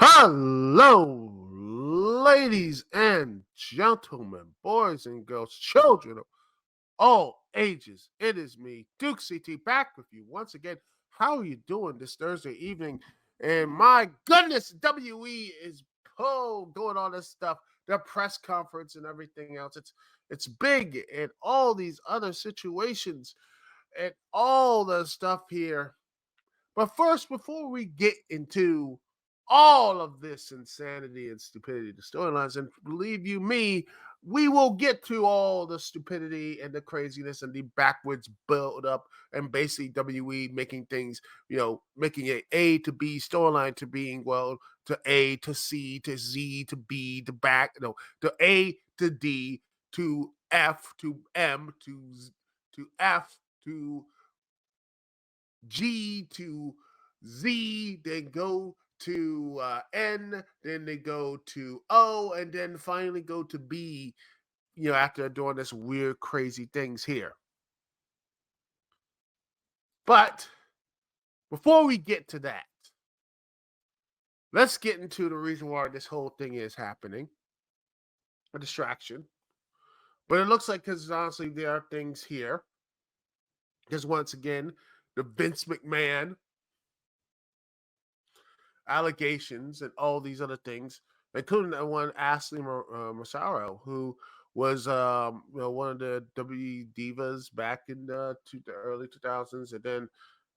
Hello, ladies and gentlemen, boys and girls, children of all ages. It is me, Duke CT, back with you once again. How are you doing this Thursday evening? And my goodness, WE is doing all this stuff, the press conference and everything else. It's big and all these other situations and all the stuff here. But first, before we get into all of this insanity and stupidity, the storylines, and believe you me, we will get to all the stupidity and the craziness and the backwards build up and basically WE making things, making A to B storyline to being, well, to A to C to Z to B to back, to A to D to F to M to F to G to Z, then go to N, then they go to O, and then finally go to B, after doing this weird, crazy things here. But before we get to that, let's get into the reason why this whole thing is happening. A distraction. But it looks like, because honestly, there are things here. Because once again, the Vince McMahon allegations and all these other things, including that one Ashley Massaro, who was one of the W divas back in the early 2000s, and then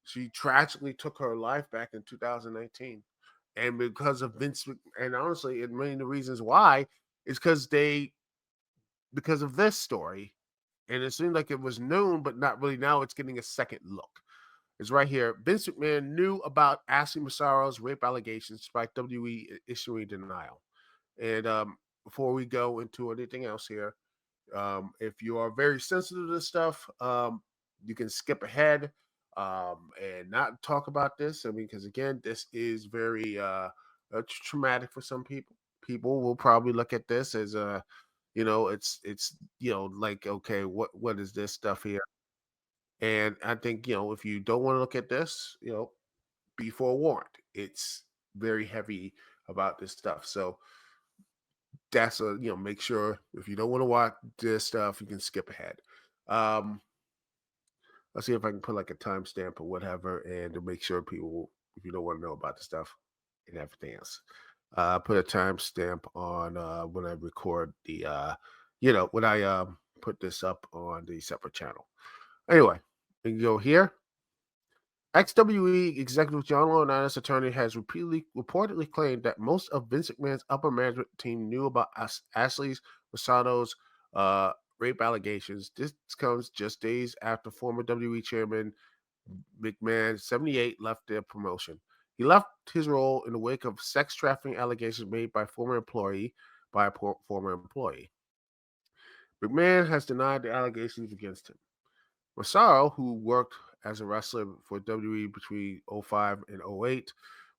she tragically took her life back in 2019. And because of and honestly, and many of the reasons why is because of this story, and it seemed like it was known, but not really. Now it's getting a second look. It's right here. Vince McMahon knew about Ashley Massaro's rape allegations despite WWE issuing denial. And before we go into anything else here, if you are very sensitive to this stuff, you can skip ahead and not talk about this. I mean, because again, this is very traumatic for some people. People will probably look at this as it's like, okay, what is this stuff here? And I think, if you don't want to look at this, be forewarned. It's very heavy about this stuff. So that's make sure if you don't want to watch this stuff, you can skip ahead. Um, let's see if I can put like a timestamp or whatever, and to make sure people, if you don't want to know about the stuff and everything else, put a timestamp on when I record the, when I put this up on the separate channel. Anyway, we can go here. XWE executive John Laurinaitis' attorney has reportedly claimed that most of Vince McMahon's upper management team knew about Ashley Massaro's rape allegations. This comes just days after former WWE chairman McMahon, 78, left their promotion. He left his role in the wake of sex trafficking allegations made by a former employee. McMahon has denied the allegations against him. Massaro, who worked as a wrestler for WWE between '05 and '08,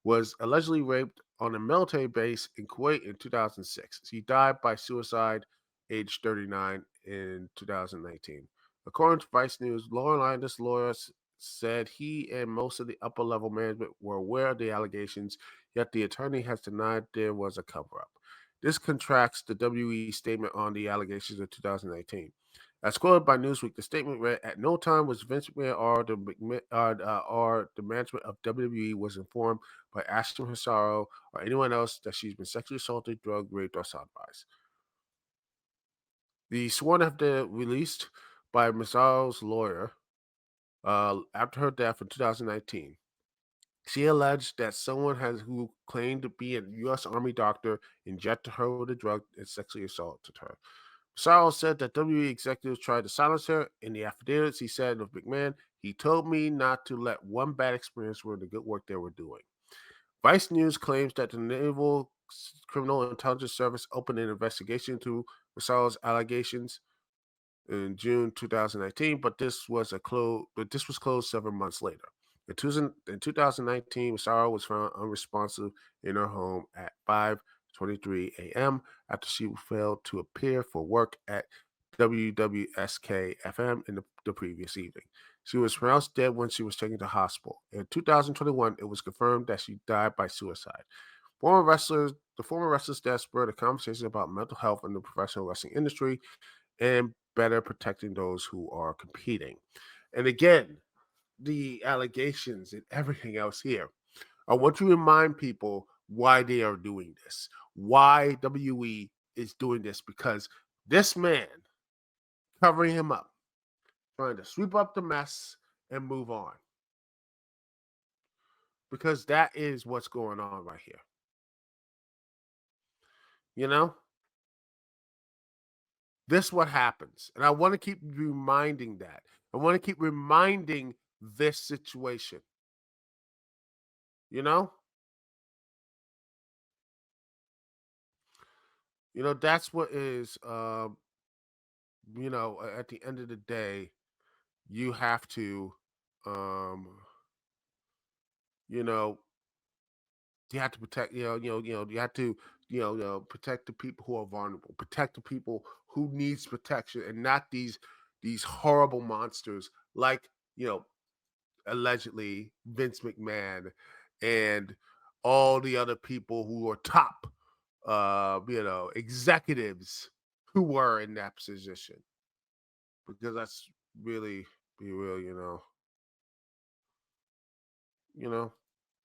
was allegedly raped on a military base in Kuwait in 2006. He died by suicide, age 39, in 2019. According to Vice News, Laurinaitis' lawyers said he and most of the upper level management were aware of the allegations, yet the attorney has denied there was a cover up. This contrasts the WWE statement on the allegations in 2018. As quoted by Newsweek, the statement read, "At no time was Vince McMahon or the management of WWE was informed by Ashley Massaro or anyone else that she's been sexually assaulted, drugged, raped, or sodomized." The sworn affidavit released by Massaro's lawyer after her death in 2019. She alleged that someone who claimed to be a U.S. Army doctor injected her with a drug and sexually assaulted her. Massaro said that WWE executives tried to silence her. In the affidavits, he said of McMahon, "He told me not to let one bad experience ruin the good work they were doing." Vice News claims that the Naval Criminal Intelligence Service opened an investigation into Massaro's allegations in June 2019, but this was closed several months later. In 2019, Massaro was found unresponsive in her home at 5:23 a.m. after she failed to appear for work at WWSK FM in the previous evening. She was pronounced dead when she was taken to hospital. In 2021, it was confirmed that she died by suicide. The former wrestlers that spurred a conversation about mental health in the professional wrestling industry and better protecting those who are competing. And again, the allegations and everything else here. I want to remind people why they are doing this, why WWE is doing this, because this man covering him up, trying to sweep up the mess and move on. Because that is what's going on right here. You know, this what happens. And I want to keep reminding that. I want to keep reminding this situation. You know? That's what is at the end of the day, you have to um you know, you have to protect, you have to, protect the people who are vulnerable, protect the people who needs protection, and not these horrible monsters like, allegedly Vince McMahon and all the other people who are top, executives who were in that position. Because that's really, be real, you know.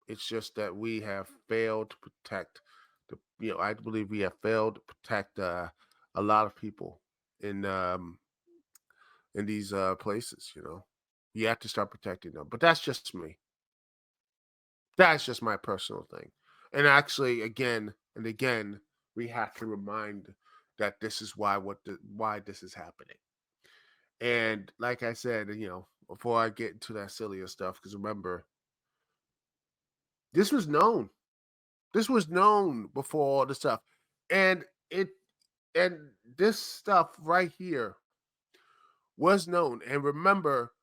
It's just that we have failed to protect I believe we have failed to protect a lot of people in these places. You have to start protecting them. But that's just me. That's just my personal thing. And actually, again and again, we have to remind that this is why this is happening. And like I said, before I get into that sillier stuff, because remember, this was known. This was known before all the stuff. And it and this stuff right here was known. And remember,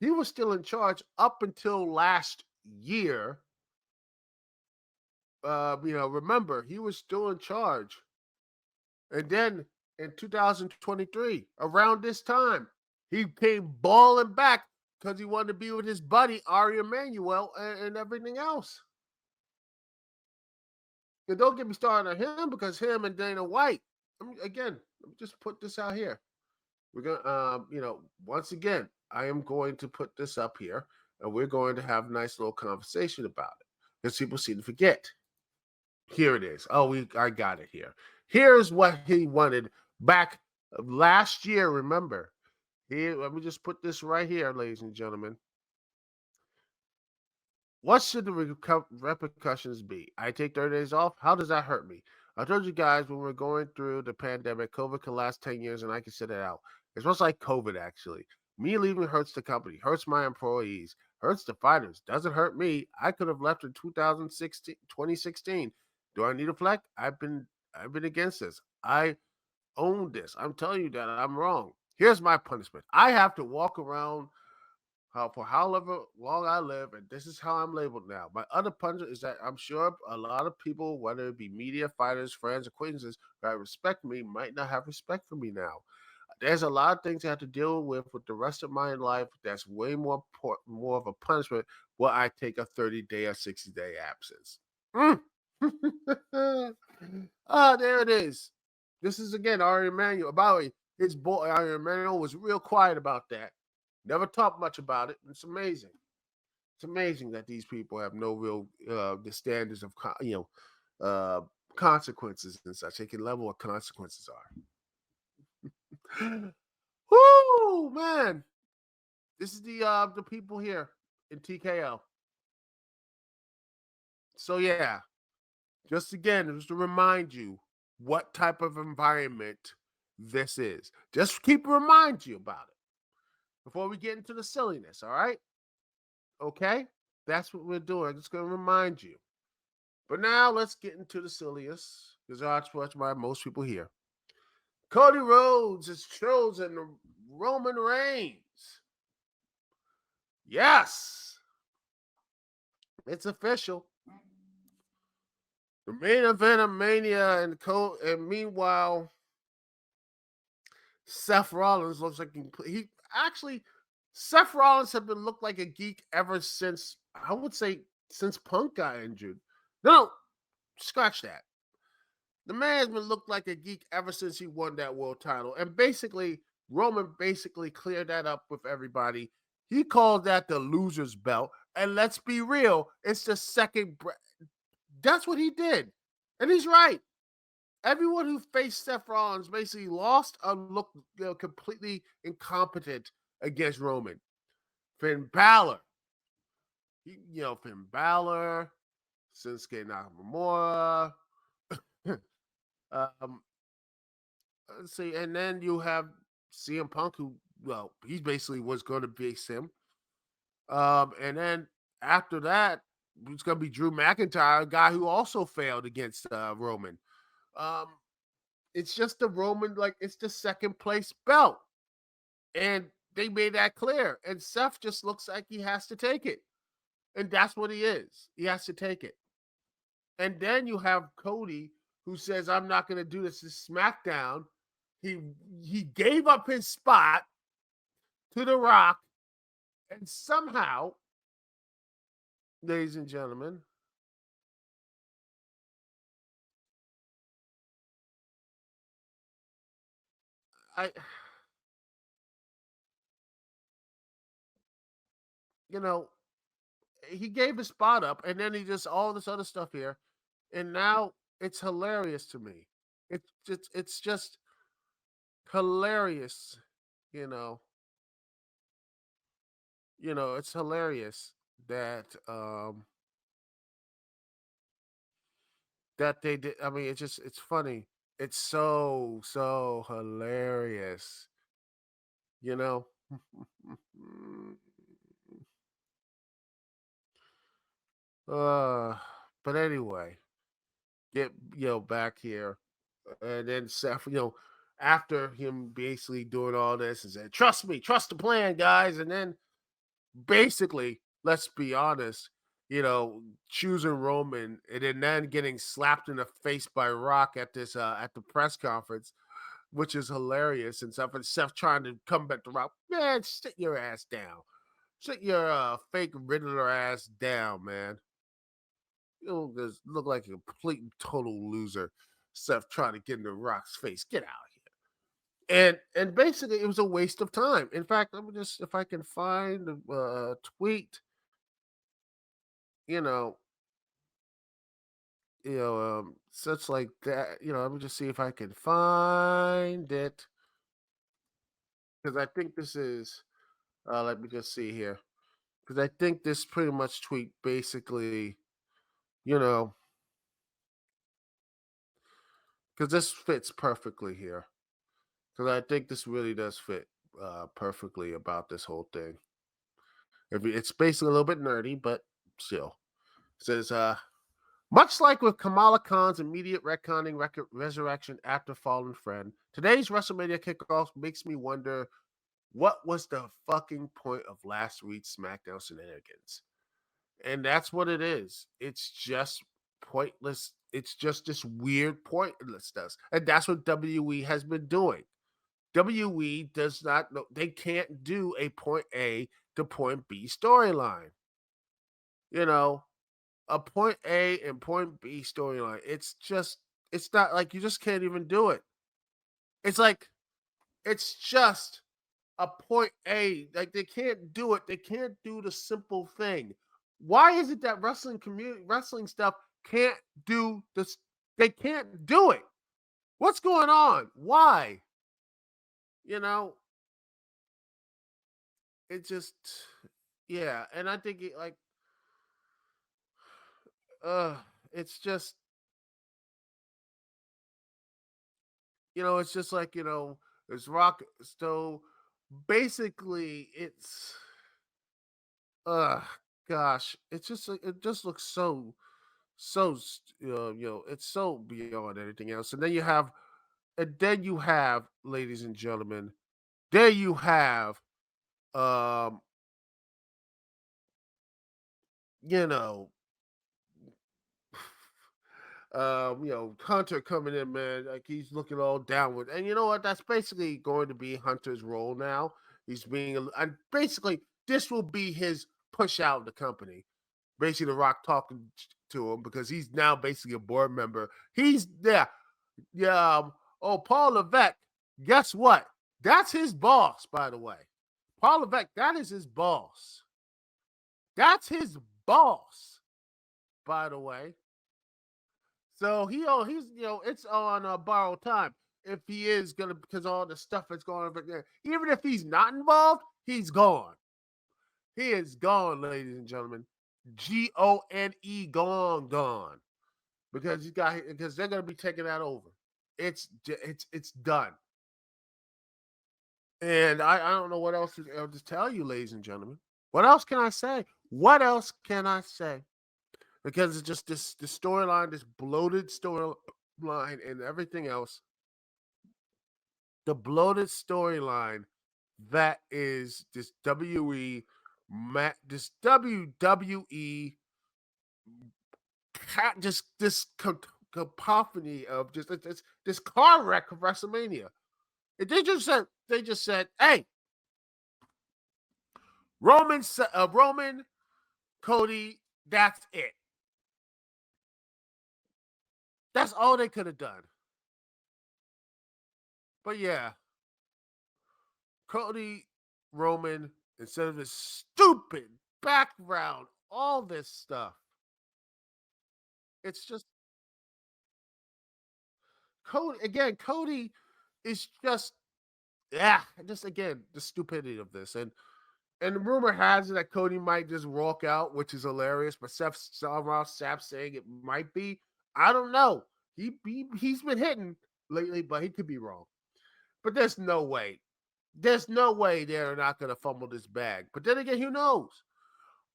he was still in charge up until last year. Remember, he was still in charge. And then in 2023, around this time, he came balling back because he wanted to be with his buddy Ari Emanuel and everything else. And don't get me started on him, because him and Dana White. Again, let me just put this out here. We're gonna, once again, I am going to put this up here, and we're going to have a nice little conversation about it, because people seem to forget. Here it is. I got it here. Here's what he wanted back last year. Remember, here. Let me just put this right here, ladies and gentlemen. What should the repercussions be? I take 30 days off. How does that hurt me? I told you guys when we're going through the pandemic, COVID can last 10 years and I can sit it out. It's just like COVID, actually. Me leaving hurts the company, hurts my employees, hurts the fighters. Doesn't hurt me. I could have left in 2016. Do I need a fleck? I've been against this. I own this. I'm telling you that I'm wrong. Here's my punishment. I have to walk around for however long I live, and this is how I'm labeled now. My other punishment is that I'm sure a lot of people, whether it be media, fighters, friends, acquaintances, that respect me, might not have respect for me now. There's a lot of things I have to deal with the rest of my life. That's way more of a punishment. Where I take a 30-day or 60-day absence. There it is. This is again Ari Emanuel. By the way, his boy Ari Emanuel was real quiet about that. Never talked much about it. It's amazing. It's amazing that these people have no real the standards of consequences and such. They can level what consequences are. Whoo, man! This is the people here in TKO. So yeah, just to remind you what type of environment this is. Just keep remind you about it before we get into the silliness. All right? Okay? That's what we're doing. I'm just going to remind you. But now let's get into the silliest, because that's why most people here. Cody Rhodes is chosen Roman Reigns. Yes, it's official. The main event of Mania and meanwhile, Seth Rollins looks like he actually. Seth Rollins have been looked like a geek ever since, I would say, since Punk got injured. No, scratch that. The man's been looked like a geek ever since he won that world title. And basically, Roman basically cleared that up with everybody. He called that the loser's belt. And let's be real, it's the second. That's what he did. And he's right. Everyone who faced Seth Rollins basically lost or looked completely incompetent against Roman. Finn Balor. Finn Balor, Shinsuke Nakamura. um, let's see, and then you have CM Punk, who, well, he basically was going to be him. And then after that, it's going to be Drew McIntyre, a guy who also failed against Roman. Um, it's just the Roman, like, it's the second place belt. And they made that clear. And Seth just looks like he has to take it. And that's what he is. He has to take it. And then you have Cody, who says, I'm not going to do this. This SmackDown. He gave up his spot to The Rock. And somehow, ladies and gentlemen, I, you know, he gave his spot up, and then he just all this other stuff here, and now it's hilarious to me. It's just hilarious, you know. It's hilarious that that they did. I mean, it's funny. It's so hilarious, you know. uh, but anyway, get back here, and then Seth, after him basically doing all this and said, "Trust me, trust the plan, guys," and then basically, let's be honest, choosing Roman and then getting slapped in the face by Rock at this at the press conference, which is hilarious and stuff. And Seth trying to come back to Rock, man, sit your ass down, sit your fake Riddler ass down, man. You just look like a complete and total loser. Seth trying to get into Rock's face, get out of here. And basically, it was a waste of time. In fact, let me just, if I can find a tweet, you know, such like that. Let me just see if I can find it, because I think this is. Let me just see here, because I think this pretty much tweet basically, you know, because this fits perfectly here. Because I think this really does fit perfectly about this whole thing. It's basically a little bit nerdy, but still. It says, much like with Kamala Khan's immediate retconning resurrection after fallen friend, today's WrestleMania kickoff makes me wonder, what was the fucking point of last week's SmackDown shenanigans? And that's what it is. It's just pointless. It's just this weird pointlessness. And that's what WWE has been doing. WWE does not know, they can't do a point A to point B storyline. You know, a point A and point B storyline. It's not like, you just can't even do it. It's like it's just a point A. Like, they can't do it. They can't do the simple thing. Why is it that wrestling stuff can't do this? They can't do it. What's going on? Why? You know, it just, yeah. And I think uh it's just, it's just like, it's rock. So basically, it's, uh gosh, it's just like, it just looks it's so beyond anything else. And then you have, ladies and gentlemen, there you have, um you know Hunter coming in, man, like he's looking all downward. And you know what? That's basically going to be Hunter's role now. He's being, and basically this will be his push out of the company. Basically, The Rock talking. to him because he's now basically a board member. He's there. Yeah. Oh, Paul Levesque. Guess what? That's his boss, by the way. Paul Levesque, that is his boss. That's his boss, by the way. So he's it's on borrowed time if he is gonna because all the stuff that's going on there. Even if he's not involved, he's gone. He is gone, ladies and gentlemen. Gone. Because they're gonna be taking that over. It's done. And I don't know what else to tell you, ladies and gentlemen. What else can I say? What else can I say? Because it's just this storyline, this bloated storyline, and everything else. The bloated storyline that is this this WWE just this cacophony of just this car wreck of WrestleMania. They just said, hey, Roman, Cody, that's it. That's all they could have done. But yeah, Cody, Roman, instead of this stupid background, all this stuff, it's just Cody again. Cody is just again the stupidity of this, and the rumor has it that Cody might just walk out, which is hilarious. But Seth saying it might be. I don't know. He's been hitting lately, but he could be wrong. But there's no way. There's no way they're not going to fumble this bag. But then again, who knows?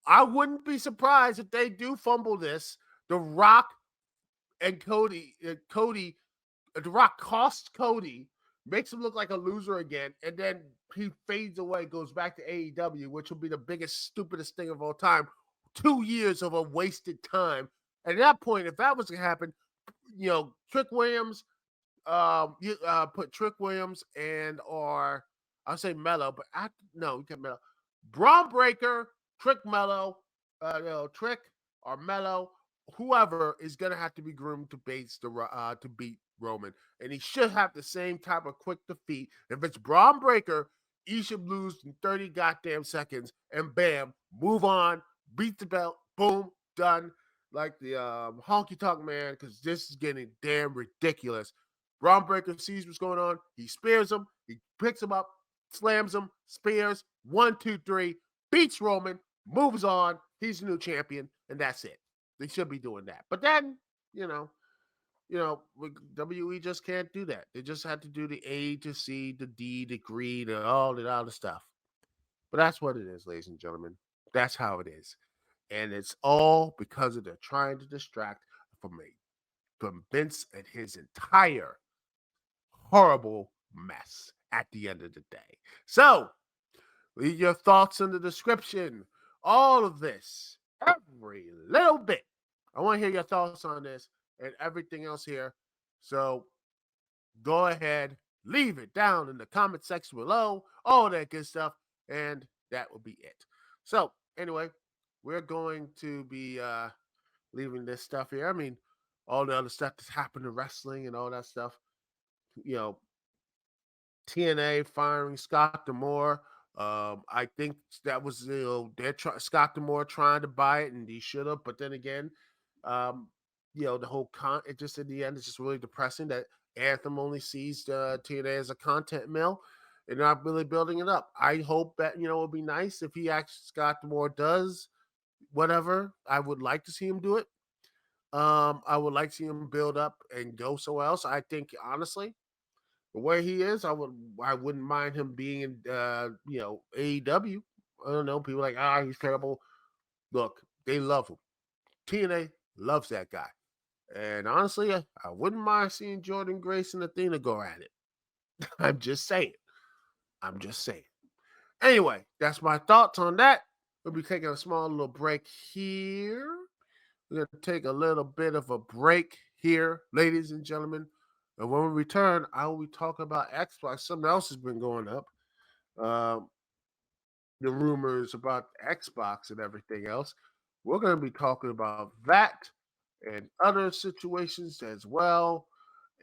I wouldn't be surprised if they do fumble this. The Rock and The Rock costs Cody, makes him look like a loser again, and then he fades away, goes back to AEW, which will be the biggest, stupidest thing of all time. 2 years of a wasted time. And at that point, if that was to happen, Trick Williams, you put Trick Williams I'll say Mello, but you can't Mello. Braun Breaker, Trick Mello, Trick or Mello, whoever is gonna have to be groomed to beat Roman, and he should have the same type of quick defeat. If it's Braun Breaker, he should lose in 30 goddamn seconds, and bam, move on, beat the belt, boom, done. Like the honky tonk man, because this is getting damn ridiculous. Braun Breaker sees what's going on. He spears him. He picks him up, slams him, spears. 1, 2, 3. Beats Roman. Moves on. He's the new champion, and that's it. They should be doing that. But then, WWE just can't do that. They just had to do the A to C, the D, the G, all that other stuff. But that's what it is, ladies and gentlemen. That's how it is. And it's all because of they're trying to distract from Vince and his entire horrible mess at the end of the day. So, leave your thoughts in the description. All of this, every little bit. I want to hear your thoughts on this and everything else here. So, go ahead, leave it down in the comment section below, all that good stuff, and that will be it. So, anyway, we're going to be leaving this stuff here. I mean, all the other stuff that's happened in wrestling and all that stuff. TNA firing Scott D'Amore. I think that was Scott D'Amore trying to buy it, and he should have. But then again, the whole it just in the end, it's just really depressing that Anthem only sees TNA as a content mill and not really building it up. I hope that it would be nice if Scott D'Amore does whatever. I would like to see him do it. I would like to see him build up and go somewhere else. I think honestly, the way he is, I wouldn't mind him being in AEW. I don't know. People are like, he's terrible. Look, they love him. TNA loves that guy. And honestly, I wouldn't mind seeing Jordan Grace and Athena go at it. I'm just saying. Anyway, that's my thoughts on that. We'll be taking a small little break here. We're going to take a little bit of a break here, ladies and gentlemen. And when we return, I will be talking about Xbox. Something else has been going up. The rumors about Xbox and everything else. We're going to be talking about that and other situations as well.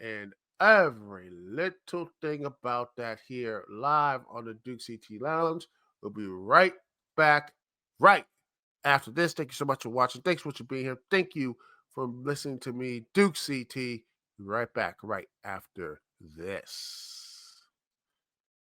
And every little thing about that here live on the Duke CT Lounge. We'll be right back right after this. Thank you so much for watching. Thanks for being here. Thank you for listening to me, Duke CT. Be right back right after this.